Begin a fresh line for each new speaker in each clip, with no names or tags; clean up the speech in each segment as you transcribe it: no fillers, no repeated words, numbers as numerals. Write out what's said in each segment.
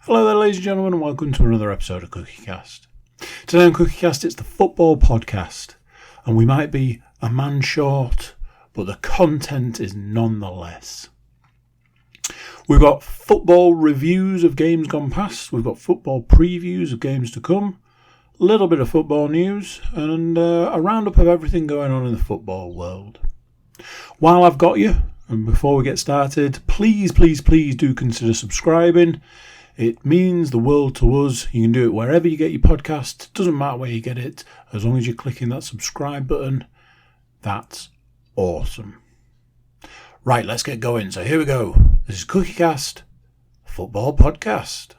Hello there, ladies and gentlemen, and welcome to another episode of CookieCast. Today on CookieCast, it's the football podcast, and we might be a man short, but the content is nonetheless. We've got football reviews of games gone past, we've got football previews of games to come, a little bit of football news, and a roundup of everything going on in the football world. While I've got you, and before we get started, please do consider subscribing. It means the world to us. You can do it wherever you get your podcast. It doesn't matter where you get it, as long as you're clicking that subscribe button. That's awesome. Right, let's get going. So here we go. This is CookieCast, football podcast.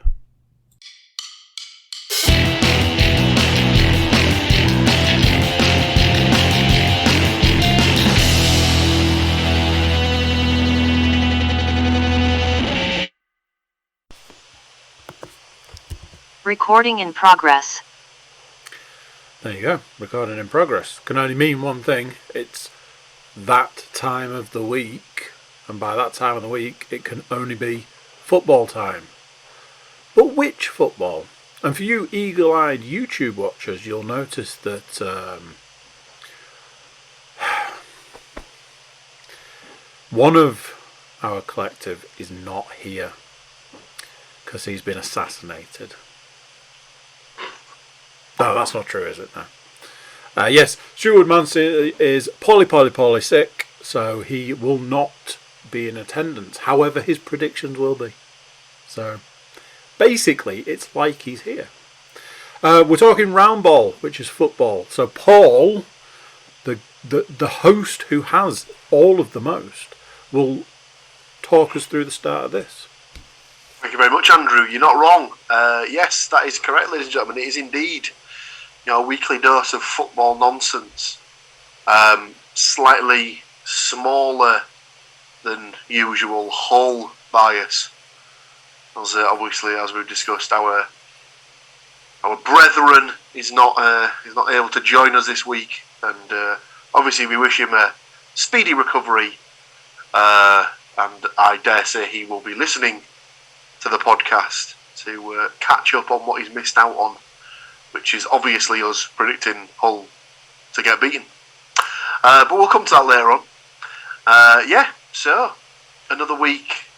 Recording in progress.
There you go, recording in progress. Can only mean one thing, it's that time of the week, and by that time of the week it can only be football time. But which football? And for you eagle-eyed YouTube watchers, you'll notice that one of our collective is not here because he's been assassinated. No, that's not true, is it? No. Yes, Stuart Woodmansey is poorly sick, so he will not be in attendance. However, his predictions will be. So, basically, it's like he's here. We're talking round ball, which is football. So, Paul, the host who has all of the most, will talk us through the start of this.
Thank you very much, Andrew. You're not wrong. Yes, that is correct, ladies and gentlemen. It is indeed a weekly dose of football nonsense. Slightly smaller than usual Hull bias. Obviously, as we've discussed, our brethren is not able to join us this week, and obviously we wish him a speedy recovery. And I dare say he will be listening to the podcast to catch up on what he's missed out on, which is obviously us predicting Hull to get beaten. But we'll come to that later on. So another week,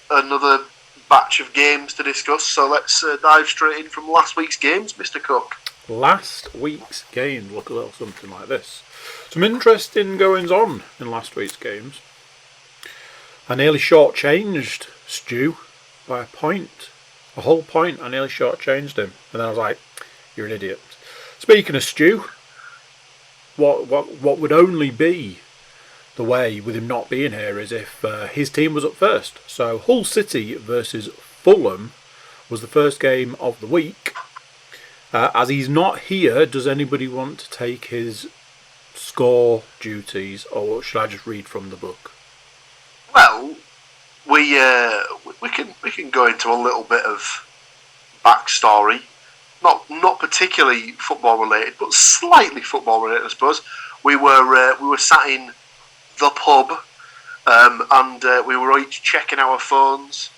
another batch of games to discuss. So let's dive straight in from last week's games, Mr. Cook.
Last week's games look a little something like this. Some interesting goings on in last week's games. I nearly shortchanged Stu by a whole point. I nearly shortchanged him, and then I was like, "You're an idiot." Speaking of Stu, what would only be the way with him not being here is if his team was up first. So Hull City versus Fulham was the first game of the week. As he's not here, does anybody want to take his score duties, or should I just read from the book?
Well, we can go into a little bit of backstory, not particularly football related, but slightly football related, I suppose. We were sat in the pub, and we were each checking our phones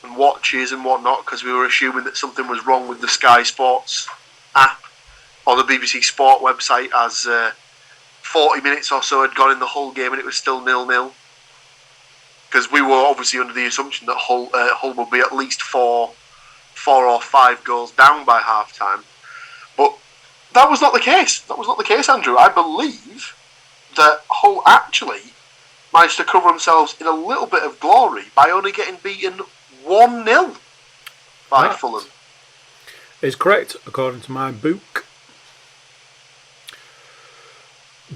and watches and whatnot because we were assuming that something was wrong with the Sky Sports app or the BBC Sport website, as 40 minutes or so had gone in the Hull game and it was still 0-0. Because we were obviously under the assumption that Hull would be at least four or five goals down by half time. But that was not the case. That was not the case, Andrew. I believe that Hull actually managed to cover themselves in a little bit of glory by only getting beaten 1-0 by Fulham.
Is correct, according to my book.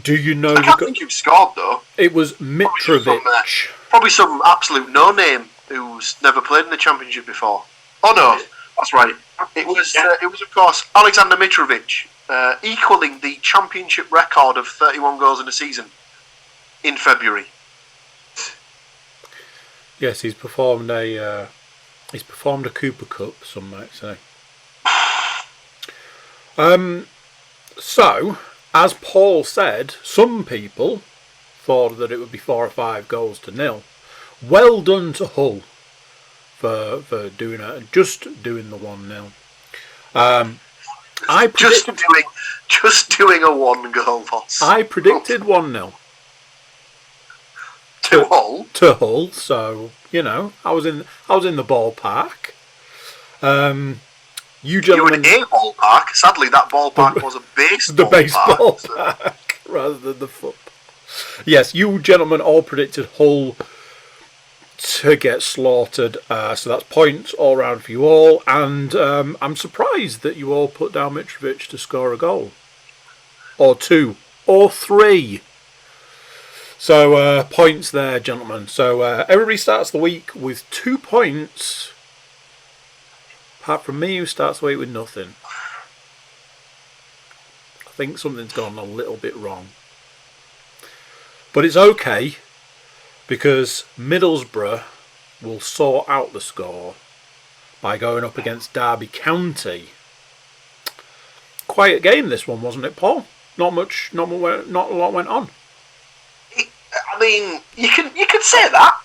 Do you know?
I can't think who scored though.
It was Mitrovic.
Probably some absolute no-name who's never played in the Championship before. Oh no, that's right. It was of course Alexander Mitrovic, equalling the Championship record of 31 goals in a season in February.
Yes, he's performed a Cooper Cup, some might say. So, as Paul said, some people thought that it would be 4 or 5 goals to nil. Well done to Hull for doing the 1-0.
Just doing a 1-goal loss.
I predicted 1-0
to Hull.
To Hull, so I was in the ballpark. You gentlemen,
were in a ballpark. Sadly, that ballpark was a baseball
park rather than the football. Yes, you gentlemen all predicted Hull to get slaughtered, so that's points all round for you all, and I'm surprised that you all put down Mitrovic to score a goal. Or 2. Or 3. So, points there, gentlemen. So, everybody starts the week with 2 points, apart from me, who starts the week with nothing. I think something's gone a little bit wrong. But it's okay, because Middlesbrough will sort out the score by going up against Derby County. Quiet game, this one, wasn't it, Paul? Not a lot went on.
I mean, you could say that.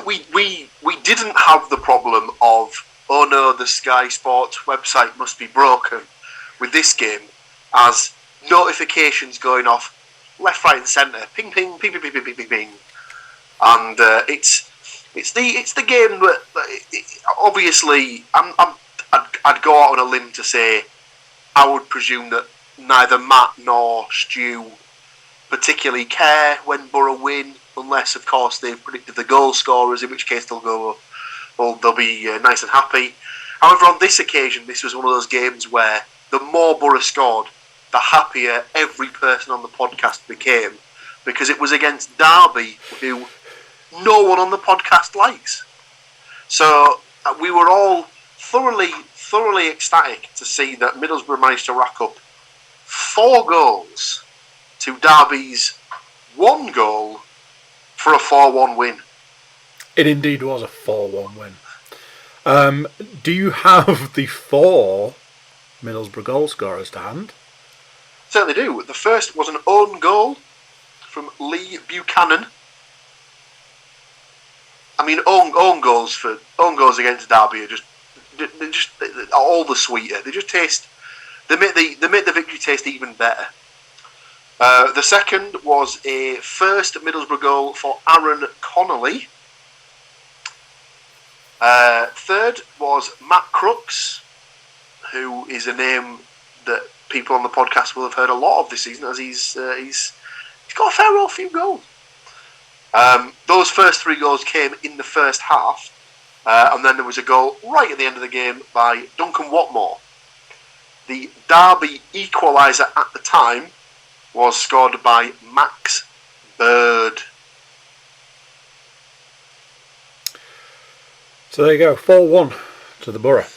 We didn't have the problem of, oh no, the Sky Sports website must be broken with this game, as notifications going off left, right, and centre, ping, ping, ping, ping, ping, ping, ping, ping, and it's the game that obviously I'd go out on a limb to say I would presume that neither Matt nor Stu particularly care when Borough win, unless of course they've predicted the goal scorers, in which case they'll be nice and happy. However, on this occasion, this was one of those games where the more Borough scored, the happier every person on the podcast became, because it was against Derby, who no one on the podcast likes. So we were all thoroughly ecstatic to see that Middlesbrough managed to rack up 4 goals to Derby's 1 goal for a 4-1 win.
It indeed was a 4-1 win. Do you have the 4 Middlesbrough goal scorers to hand?
Certainly do. The first was an own goal from Lee Buchanan. I mean, own goals against Derby are just all the sweeter. They make the victory taste even better. The second was a first Middlesbrough goal for Aaron Connolly. Third was Matt Crooks, who is a name that people on the podcast will have heard a lot of this season, as he's got a fair old few goals. Those first 3 goals came in the first half, and then there was a goal right at the end of the game by Duncan Watmore. The Derby equaliser at the time was scored by Max Bird.
So there you go, 4-1 to the Borough.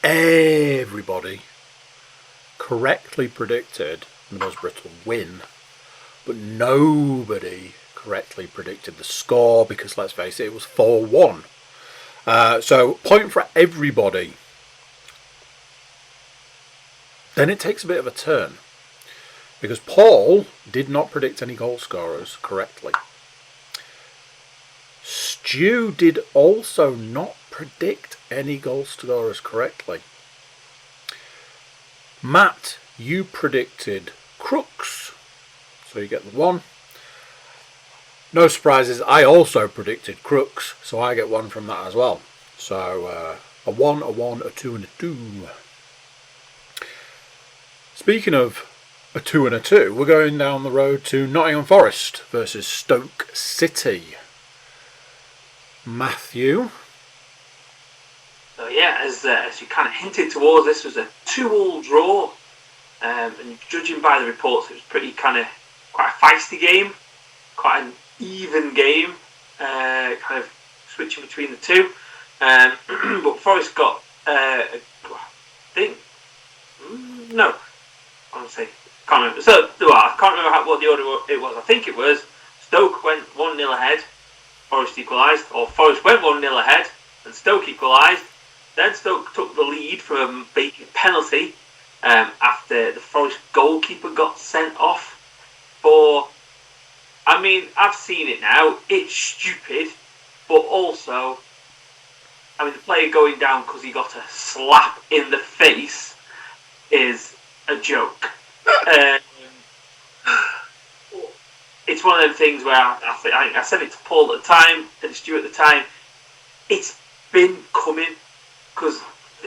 Everybody correctly predicted Middlesbrough to win, but nobody correctly predicted the score, because let's face it, it was 4-1. So point for everybody. Then it takes a bit of a turn, because Paul did not predict any goal scorers correctly. Stu did also not predict any goal scorers correctly. Matt, you predicted Crooks, so you get the 1. No surprises, I also predicted Crooks, so I get 1 from that as well. So a 1, a 1, a 2 and a 2. Speaking of a 2 and a 2, we're going down the road to Nottingham Forest versus Stoke City. Matthew?
So yeah, as you kind of hinted towards, this was a 2-2 draw, and judging by the reports, it was quite a feisty game, quite an even game, kind of switching between the two. But Forest got, I can't remember. So I can't remember what the order it was. I think it was Stoke went 1-0 ahead, Forest equalised, or Forest went 1-0 ahead and Stoke equalised. Then Stoke took the lead from a vacant penalty after the Forest goalkeeper got sent off for, I mean, I've seen it now, it's stupid, but also, I mean, the player going down because he got a slap in the face is a joke. It's one of them things where I said it to Paul at the time and Stuart at the time. It's been coming, because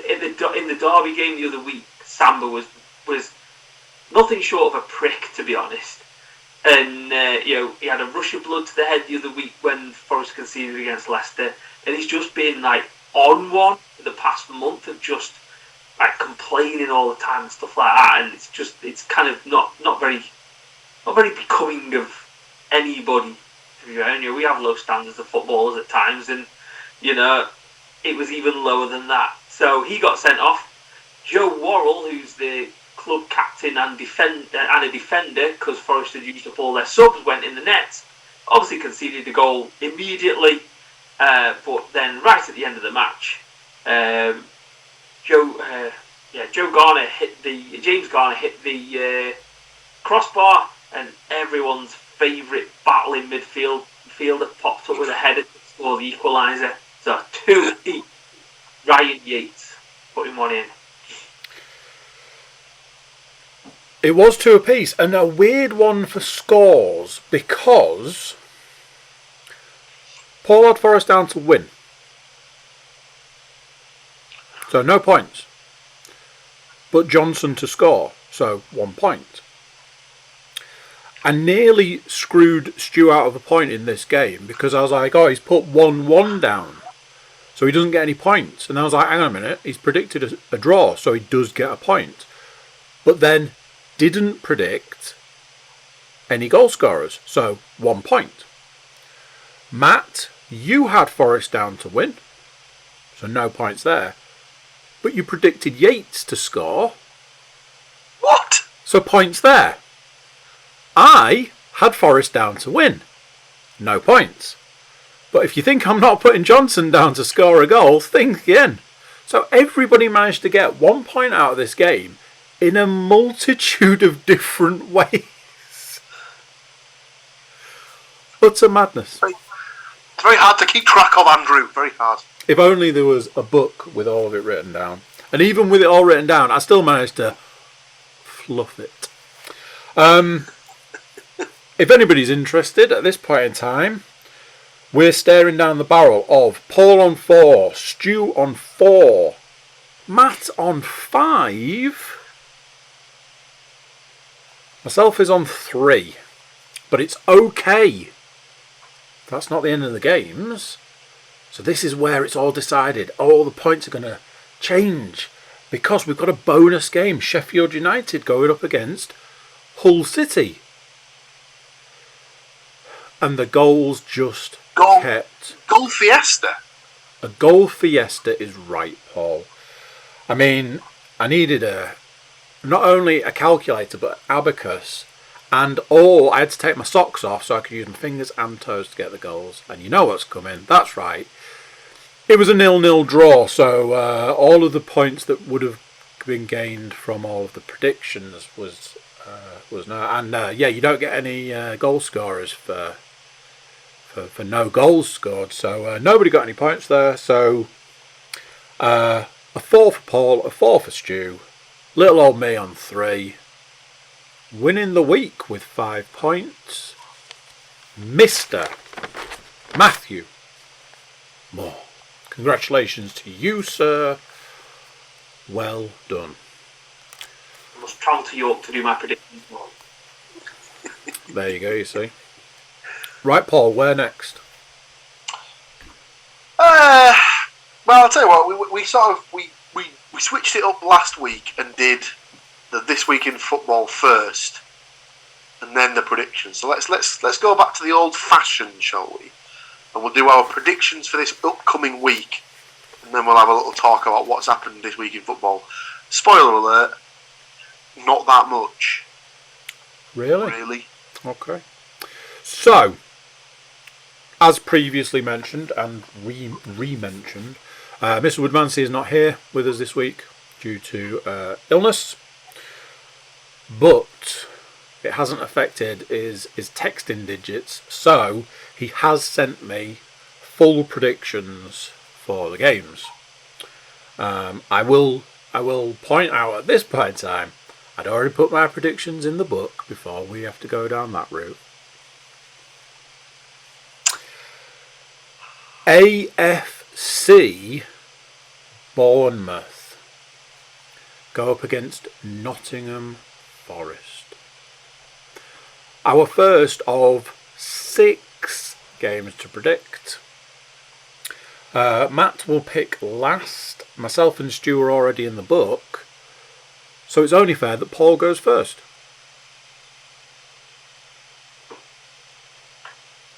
in the Derby game the other week, Samba was nothing short of a prick, to be honest. And he had a rush of blood to the head the other week when Forest conceded against Leicester, and he's just been like on one for the past month of just like complaining all the time and stuff like that. And it's kind of not very becoming of anybody. We have low standards of footballers at times, and it was even lower than that. So he got sent off. Joe Worrell, who's the club captain and a defender, because Forest had used up all their subs, went in the net. Obviously conceded the goal immediately, but then right at the end of the match, James Garner hit the crossbar, and everyone's favourite battling midfielder popped up with a header to score the equaliser. So 2-8. Ryan Yates putting one in.
It was 2 apiece, and a weird one for scores, because Paul had Forest down to win. So no points. But Johnson to score, so 1 point. I nearly screwed Stu out of a point in this game, because I was like, he's put 1-1 down, so he doesn't get any points. And I was like, hang on a minute, he's predicted a draw, so he does get a point. But then didn't predict any goal scorers, so 1 point. Matt, you had Forest down to win, so no points there. But you predicted Yates to score.
What?
So points there. I had Forest down to win. No points. But if you think I'm not putting Johnson down to score a goal, think again. So everybody managed to get 1 point out of this game in a multitude of different ways. Utter madness.
It's very hard to keep track of, Andrew. Very hard.
If only there was a book with all of it written down. And even with it all written down, I still managed to fluff it. If anybody's interested at this point in time, we're staring down the barrel of Paul on 4, Stu on 4, Matt on 5, myself is on 3. But it's okay. That's not the end of the games. So this is where it's all decided. All the points are going to change, because we've got a bonus game. Sheffield United going up against Hull City. And the goals just kept...
Goal fiesta.
A goal fiesta is right, Paul. I mean, I needed not only a calculator, but abacus. And I had to take my socks off so I could use my fingers and toes to get the goals. And you know what's coming. That's right. It was a 0-0 draw, so all of the points that would have been gained from all of the predictions was no. And you don't get any goal scorers for no goals scored. So nobody got any points there. So a 4 for Paul, a 4 for Stu, little old me on 3. Winning the week with 5 points, Mr. Matthew Moore. Congratulations to you, sir. Well done.
I must travel to York to do my predictions.
There you go, you see. Right, Paul, where next?
Well, I'll tell you what, we switched it up last week and did the This Week in Football first, and then the predictions. So let's go back to the old fashioned, shall we? And we'll do our predictions for this upcoming week, and then we'll have a little talk about what's happened this week in football. Spoiler alert, not that much.
Really? Okay. So, as previously mentioned and re-mentioned, Mr. Woodmansey is not here with us this week due to illness. But it hasn't affected his texting digits, so he has sent me full predictions for the games. I will point out at this point in time, I'd already put my predictions in the book before we have to go down that route. AFC Bournemouth go up against Nottingham Forest. Our first of 6 games to predict. Matt will pick last. Myself and Stu are already in the book, so it's only fair that Paul goes first.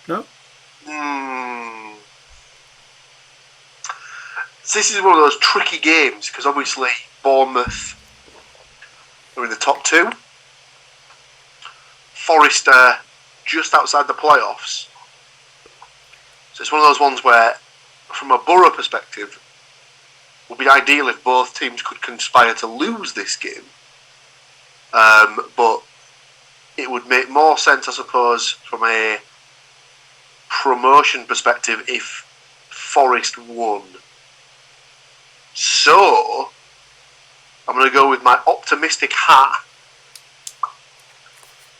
No?
So this is one of those tricky games because obviously Bournemouth are in the top 2. Forest are just outside the playoffs. So it's one of those ones where, from a Borough perspective, it would be ideal if both teams could conspire to lose this game. But it would make more sense, I suppose, from a promotion perspective if Forest won. So, I'm going to go with my optimistic hat,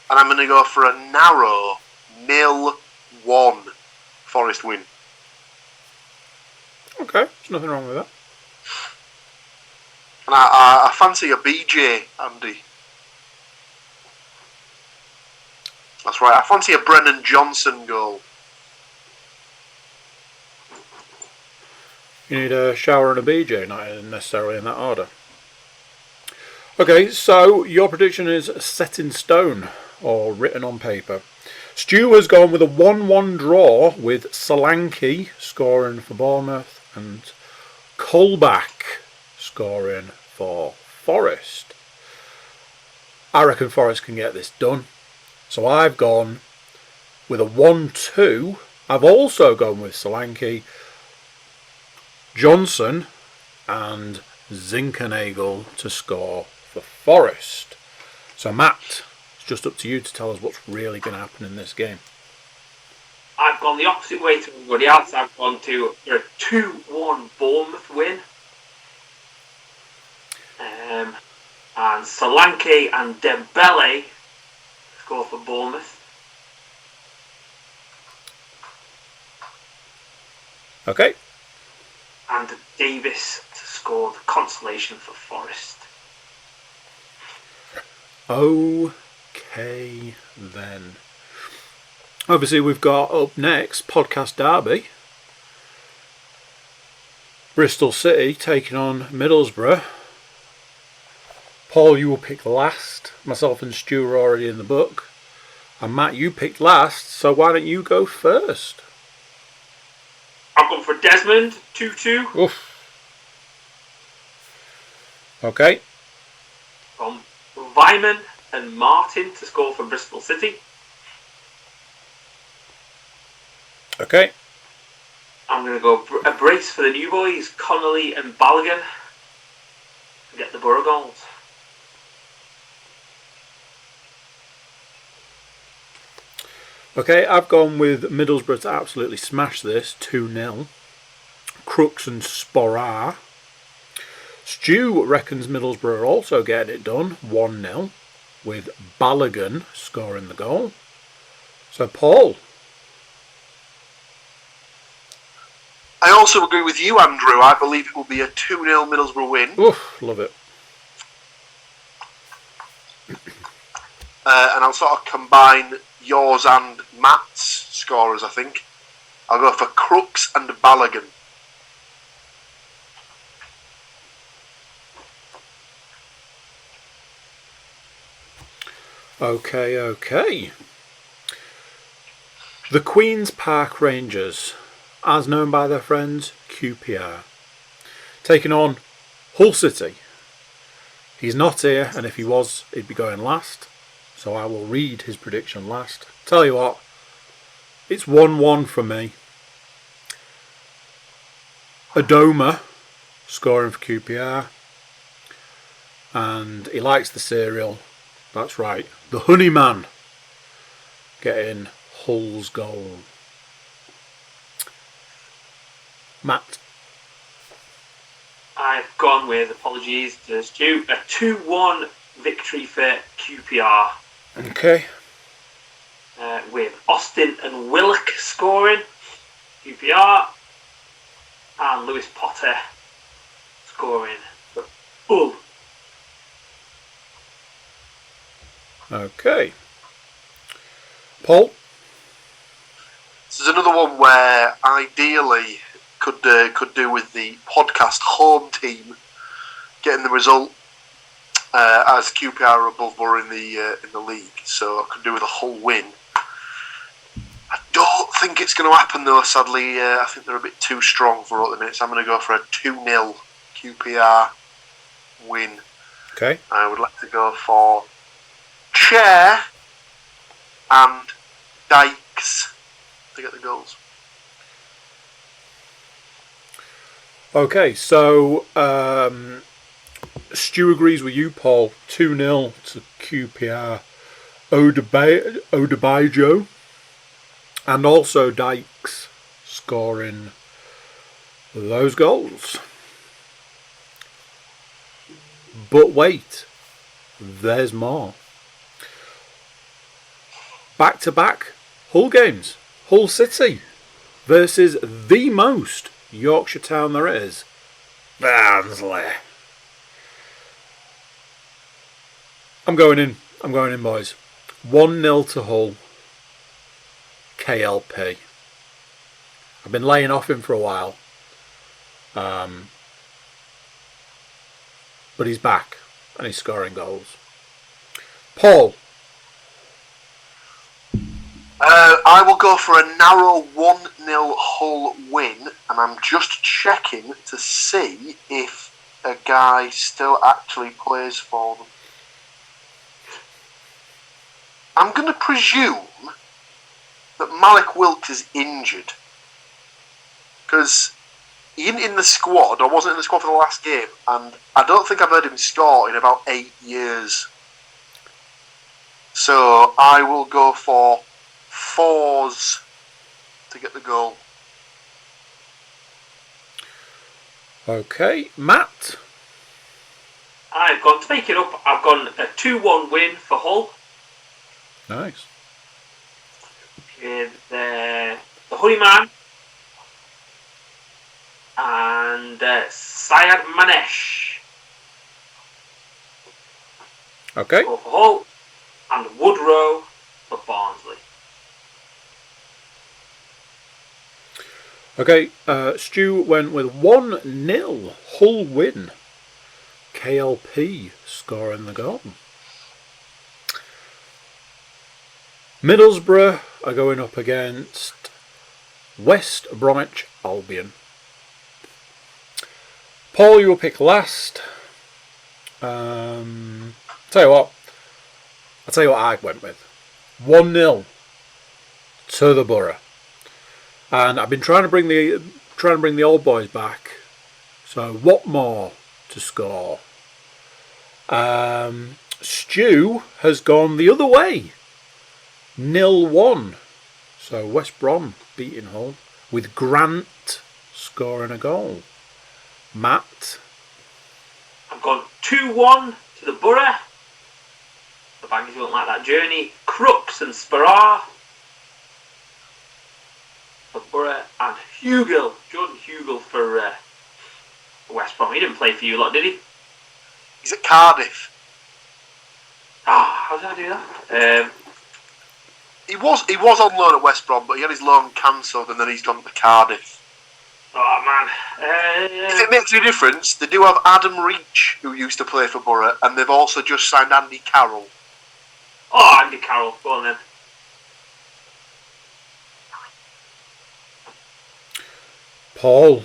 and I'm going to go for a narrow 0-1 Forest win.
Okay, there's nothing wrong with that.
And I fancy a BJ, Andy. That's right, I fancy a Brennan Johnson goal.
You need a shower and a BJ, not necessarily in that order. Okay, so your prediction is set in stone, or written on paper. Stu has gone with a 1-1 draw, with Solanke scoring for Bournemouth and Colback scoring for Forest. I reckon Forest can get this done. So I've gone with a 1-2. I've also gone with Solanke, Johnson and Zinkernagel to score for Forest. So Matt, it's just up to you to tell us what's really going to happen in this game.
I've gone the opposite way to everybody else. I've gone to a 2-1 Bournemouth win. And Solanke and Dembele score for Bournemouth.
Okay.
And Davis to score the consolation for Forest.
Okay then. Obviously we've got up next Podcast Derby. Bristol City taking on Middlesbrough. Paul, you will pick last. Myself and Stu are already in the book. And Matt, you picked last, so why don't you go first?
I've gone for Desmond, 2-2.
Oof. Okay.
Vyman and Martin to score for Bristol City.
Okay.
I'm going to go a brace for the new boys, Connolly and Balogun, to get the Borough goals.
Okay, I've gone with Middlesbrough to absolutely smash this, 2-0. Crooks and Sporar. Stu reckons Middlesbrough are also getting it done, 1-0, with Balogun scoring the goal. So, Paul.
I also agree with you, Andrew. I believe it will be a 2-0 Middlesbrough win.
Oof, love it.
And I'll sort of combine yours and Matt's scorers, I think. I'll go for Crooks and Balogun.
Okay. The Queen's Park Rangers, as known by their friends QPR, taking on Hull City. He's not here, and if he was, he'd be going last. So I will read his prediction last. Tell you what, it's 1-1 for me. Adoma scoring for QPR. And he likes the cereal. That's right. The Honeyman getting Hull's goal. Matt.
I've gone with, apologies to Stu, a 2-1 victory for QPR.
Okay.
With Austin and Willock scoring, QPR, and Lewis Potter scoring for Hull.
Okay. Paul?
This is another one where ideally could do with the podcast home team getting the result, as QPR are above Borough in the league, so it could do with a Hull win. I don't think it's going to happen though. Sadly, I think they're a bit too strong for all the minutes. I'm going to go for a 2-0 QPR win.
Okay.
I would like to go for Chair and Dykes to get the goals.
Okay, so Stu agrees with you, Paul. 2-0 to QPR. Odebajo and also Dykes scoring those goals. But wait, there's more. Back-to-back Hull games. Hull City versus the most Yorkshire town there is, Barnsley. I'm going in, boys. 1-0 to Hull. KLP. I've been laying off him for a while. But he's back and he's scoring goals. Paul.
I will go for a narrow 1-0 Hull win, and I'm just checking to see if a guy still actually plays for them. I'm going to presume that Malik Wilkes is injured, because he isn't in the squad, or wasn't in the squad for the last game, and I don't think I've heard him score in about 8 years. So I will go for Fours to get the goal.
Okay, Matt.
I've gone to make it up. I've gone a 2-1 win for Hull.
Nice.
With the Honeyman and Syed Manesh.
Okay.
For Hull and Woodrow for Barnsley.
Okay, Stu went with 1-0 Hull win. KLP scoring the goal. Middlesbrough are going up against West Bromwich Albion. Paul, you will pick last. I'll tell you what I went with. 1-0 to the Borough. And I've been trying to bring the old boys back. So what more to score? Stu has gone the other way. 0-1. So West Brom beating Hull with Grant scoring a goal. Matt.
I've gone 2-1 to the Borough. The Baggies won't like that journey. Crooks and Sparrow for Borough, and Jordan Hugill for West Brom. He didn't play for you lot, did he?
He's at Cardiff.
How did I do that?
He was on loan at West Brom, but he had his loan cancelled and then he's gone to Cardiff.
Oh man.
If it makes any difference, they do have Adam Reach, who used to play for Borough, and they've also just signed Andy Carroll.
Oh, Andy Carroll. Go on then.
Paul,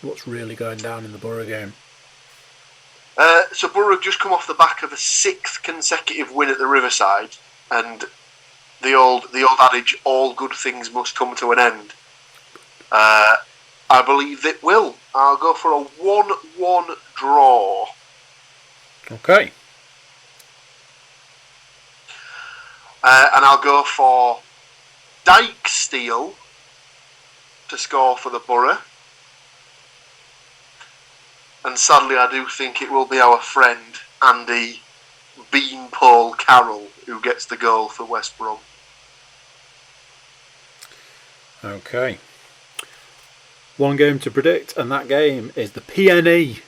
what's really going down in the Borough game?
So Borough have just come off the back of a 6th consecutive win at the Riverside, and the old adage, all good things must come to an end. I believe it will. I'll go for a 1-1 draw.
Okay.
And I'll go for Dyke Steele to score for the Borough. And sadly, I do think it will be our friend Andy Beanpole Carroll who gets the goal for West Brom.
Okay. One game to predict, and that game is the PNE,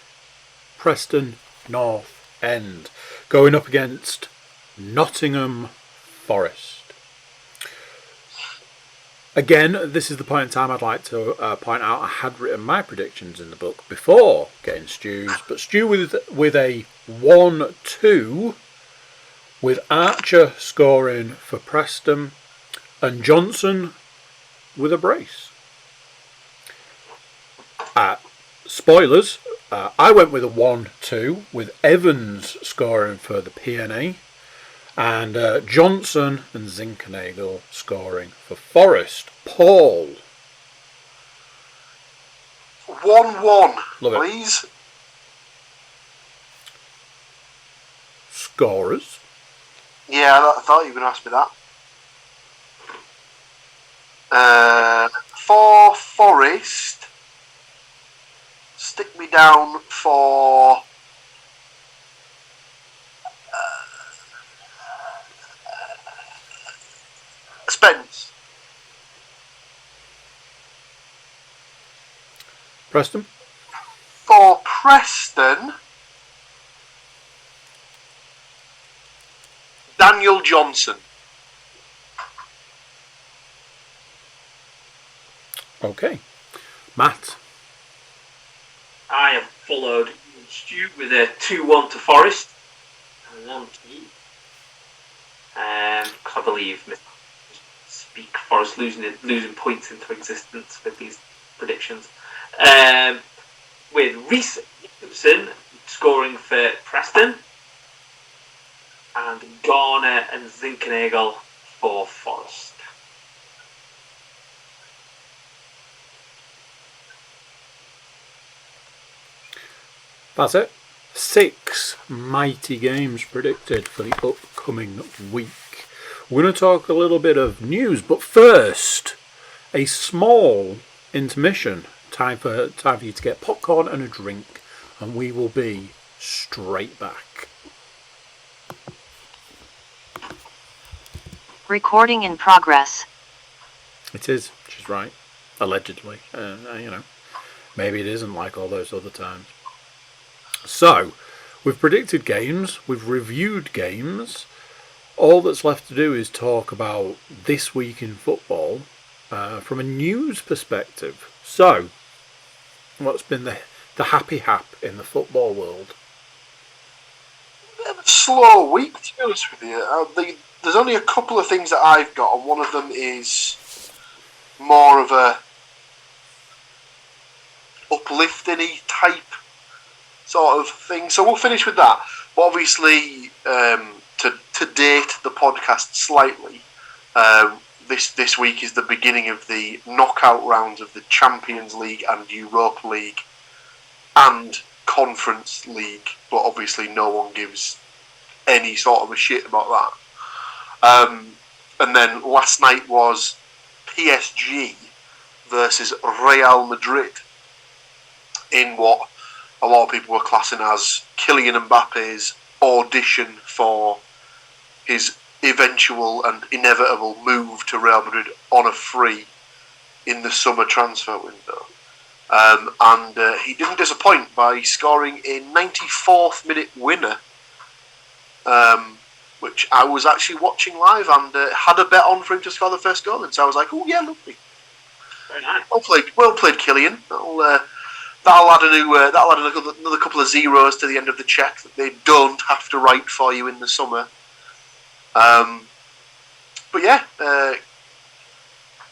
Preston North End, going up against Nottingham Forest. Again, this is the point in time I'd like to point out I had written my predictions in the book before getting Stu's, but Stu with a 1-2, with Archer scoring for Preston and Johnson with a brace. Spoilers, I went with a 1-2 with Evans scoring for the PNA and Johnson and Zinkernagel scoring for Forest. Paul.
1-1,
Love it.
please.
Scorers.
Yeah, I thought you were going to ask me that. For Forest, stick me down for Spence.
Preston.
For Preston, Daniel Johnson.
Okay. Matt.
I have followed Stu with a 2-1 to Forest. And 1-2. Because I believe speak Forest losing points into existence with these predictions. With Reece Jacobson scoring for Preston. And Garner and Zinkernagel for Forest.
That's it. 6 mighty games predicted for the upcoming week. We're going to talk a little bit of news, but first, a small intermission. Time for you to get popcorn and a drink, and we will be straight back.
Recording in progress.
It is. She's right. Allegedly. Maybe it isn't like all those other times. So, we've predicted games, we've reviewed games. All that's left to do is talk about this week in football from a news perspective. So, what's been the happy hap in the football world?
Bit of a slow week, to be honest with you. There's only a couple of things that I've got, and one of them is more of a uplifting-y type sort of thing. So we'll finish with that. But obviously, to date the podcast slightly, this week is the beginning of the knockout rounds of the Champions League and Europa League and Conference League. But obviously, no one gives any sort of a shit about that. And then last night was PSG versus Real Madrid in what a lot of people were classing as Kylian Mbappe's audition for his eventual and inevitable move to Real Madrid on a free in the summer transfer window. And he didn't disappoint by scoring a 94th minute winner, which I was actually watching live and had a bet on for him to score the first goal. And so I was like, oh yeah, lovely.
Very nice.
Well played, Kylian. That'll add another couple of zeros to the end of the check that they don't have to write for you in the summer. But yeah, it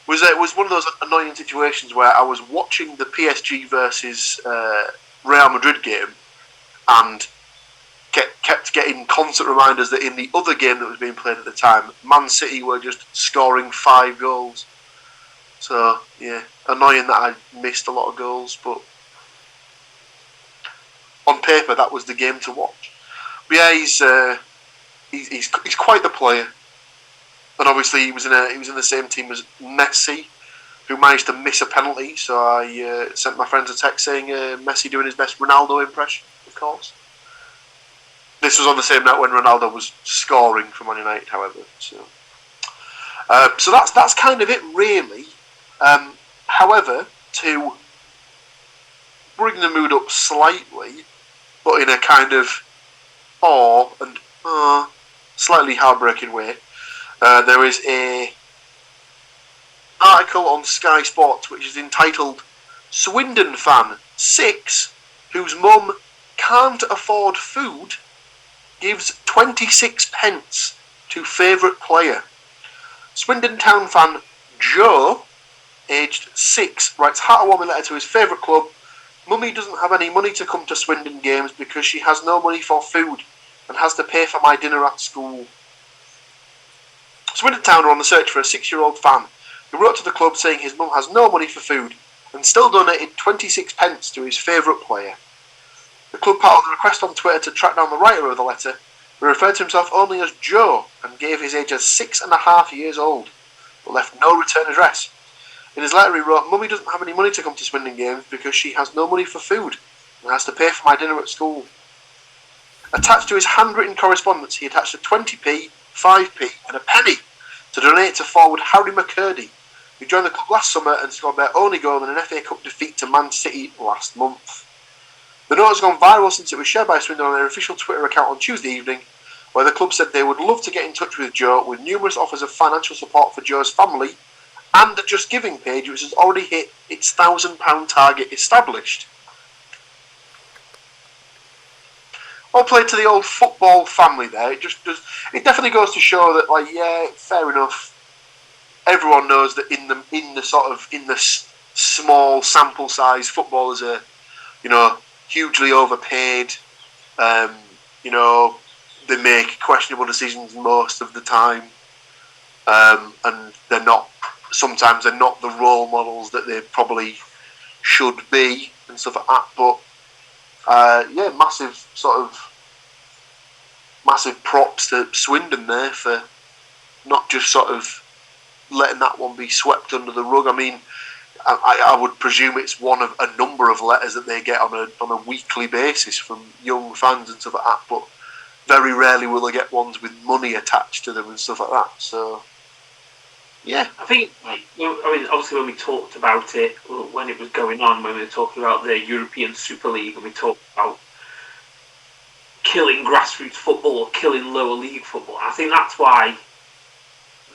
was one of those annoying situations where I was watching the PSG versus Real Madrid game and kept getting constant reminders that in the other game that was being played at the time, Man City were just scoring 5 goals. So yeah, annoying that I missed a lot of goals, but on paper that was the game to watch. But yeah, he's quite the player, and obviously he was in the same team as Messi, who managed to miss a penalty. So I sent my friends a text saying Messi doing his best Ronaldo impression, of course. This was on the same night when Ronaldo was scoring for Man United, however. So that's kind of it, really. However, to bring the mood up slightly, but in a kind of awe and slightly heartbreaking way, there is a article on Sky Sports which is entitled "Swindon fan 6 whose mum can't afford food gives 26 pence to favourite player." Swindon Town fan Joe, aged 6, writes heartwarming letter to his favourite club. "Mummy doesn't have any money to come to Swindon games because she has no money for food and has to pay for my dinner at school." Swindon Town are on the search for a 6-year-old fan who wrote to the club saying his mum has no money for food and still donated 26 pence to his favourite player. The club put out the request on Twitter to track down the writer of the letter, who referred to himself only as Joe and gave his age as 6.5 years old, but left no return address. In his letter he wrote, "Mummy doesn't have any money to come to Swindon games because she has no money for food and has to pay for my dinner at school." Attached to his handwritten correspondence, he attached a 20p, 5p and a penny to donate to forward Harry McCurdy, who joined the club last summer and scored their only goal in an FA Cup defeat to Man City last month. The note has gone viral since it was shared by Swindon on their official Twitter account on Tuesday evening, where the club said they would love to get in touch with Joe with numerous offers of financial support for Joe's family and a Just Giving page which has already hit its £1,000 target established. All played to the old football family there. It definitely goes to show that, like, yeah, fair enough. Everyone knows that in the small sample size, footballers are, hugely overpaid. They make questionable decisions most of the time, and sometimes they're not the role models that they probably should be and stuff like that. But massive props to Swindon there for not just sort of letting that one be swept under the rug. I mean, I would presume it's one of a number of letters that they get on a weekly basis from young fans and stuff like that, but very rarely will they get ones with money attached to them and stuff like that. So, yeah.
I think, obviously when we talked about it, when it was going on, when we were talking about the European Super League, and we talked about killing grassroots football or killing lower league football, I think that's why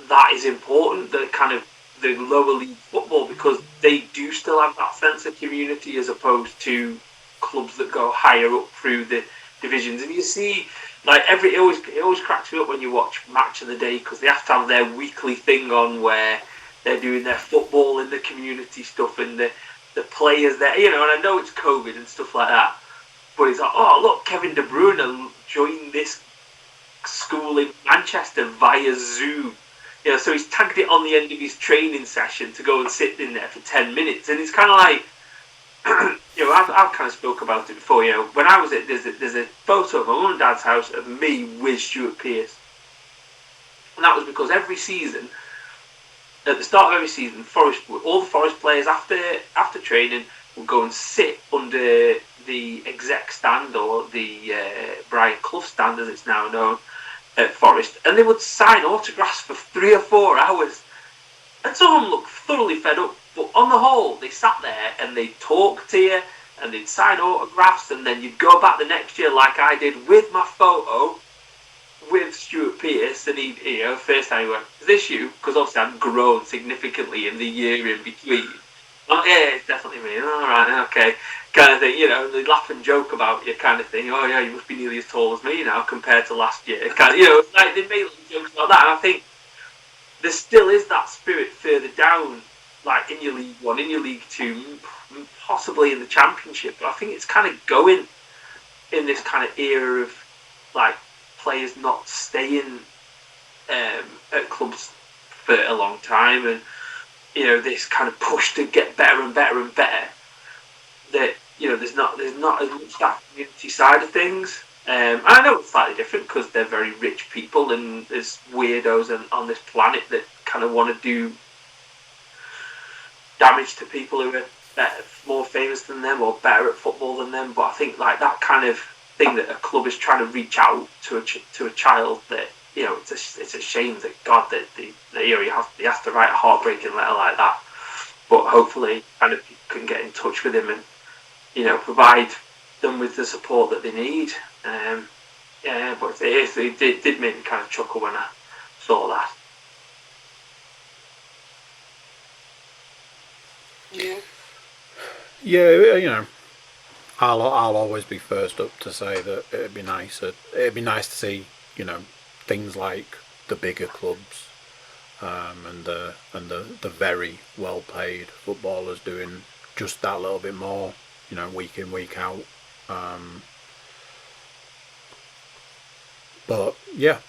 that is important, the kind of the lower league football, because they do still have that sense of community as opposed to clubs that go higher up through the divisions. And you see, like, it always cracks me up when you watch Match of the Day, because they have to have their weekly thing on where they're doing their football and the community stuff and the players there, and I know it's COVID and stuff like that, but it's like, oh look, Kevin De Bruyne joined this school in Manchester via Zoom. So he's tagged it on the end of his training session to go and sit in there for 10 minutes. And it's kind of like, I've kind of spoke about it before. When I was at, there's a photo of my mum and dad's house of me with Stuart Pearce. And that was because every season, at the start of every season, all the Forest players after training would go and sit under the exec stand, or the Brian Clough stand as it's now known, at Forest, and they would sign autographs for 3 or 4 hours. And some of them looked thoroughly fed up, but on the whole, they sat there and they'd talk to you and they'd sign autographs, and then you'd go back the next year like I did with my photo with Stuart Pearce, and first time he went, "Is this you?" Because obviously I'd grown significantly in the year in between. "Oh yeah, it's definitely me." "All right, okay," kind of thing. They laugh and joke about you, kind of thing. "Oh yeah, you must be nearly as tall as me now compared to last year." Kind of, like they make little jokes about that. And I think there still is that spirit further down, like in your League One, in your League Two, possibly in the Championship. But I think it's kind of going in this kind of era of like players not staying at clubs for a long time, and this kind of push to get better and better and better. That there's not as much that community side of things. I know it's slightly different because they're very rich people, and there's weirdos on this planet that kind of want to do damage to people who are better, more famous than them or better at football than them. But I think like that kind of thing that a club is trying to reach out to a child, that it's a shame that he has to write a heartbreaking letter like that. But hopefully, kind of you can get in touch with him and provide them with the support that they need. But it did make me kind of chuckle when I saw that.
Yeah, I'll always be first up to say that it'd be nice to see things like the bigger clubs and the very well paid footballers doing just that little bit more, week in, week out. But yeah,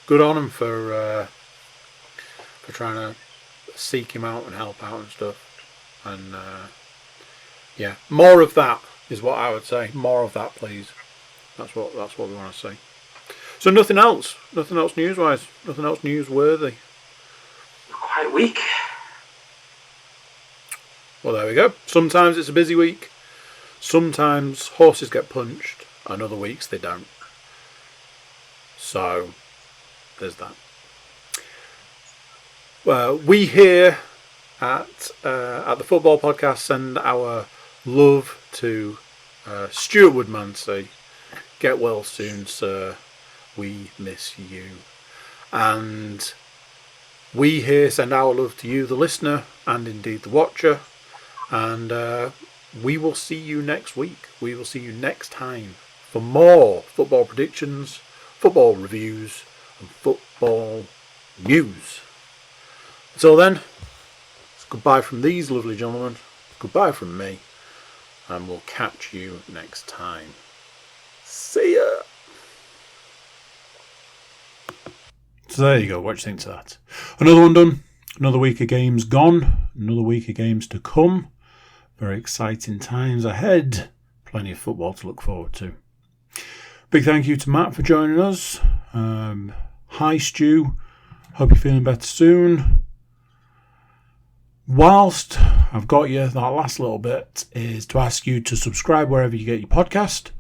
good on him for trying to seek him out and help out and stuff. And yeah, more of that is what I would say. More of that, please. That's what we want to see. So nothing else news-wise, nothing else newsworthy.
Quite weak.
Well, there we go. Sometimes it's a busy week. Sometimes horses get punched, and other weeks they don't. So there's that. Well, we here at the Football Podcast send our love to Stuart Woodmansey. Get well soon, sir. We miss you. And we here send our love to you, the listener, and indeed the watcher. And we will see you next week. We will see you next time for more football predictions, football reviews, and football news. Until then, it's goodbye from these lovely gentlemen. Goodbye from me. And we'll catch you next time. See ya! So there you go. What do you think to that? Another one done. Another week of games gone. Another week of games to come. Very exciting times ahead. Plenty of football to look forward to. Big thank you to Matt for joining us. Hi Stu. Hope you're feeling better soon. Whilst I've got you, that last little bit is to ask you to subscribe wherever you get your podcast.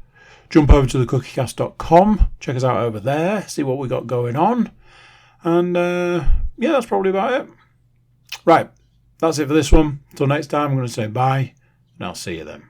Jump over to thecookiecast.com. Check us out over there. See what we got going on. And yeah, that's probably about it. Right, that's it for this one. Until next time, I'm going to say bye, and I'll see you then.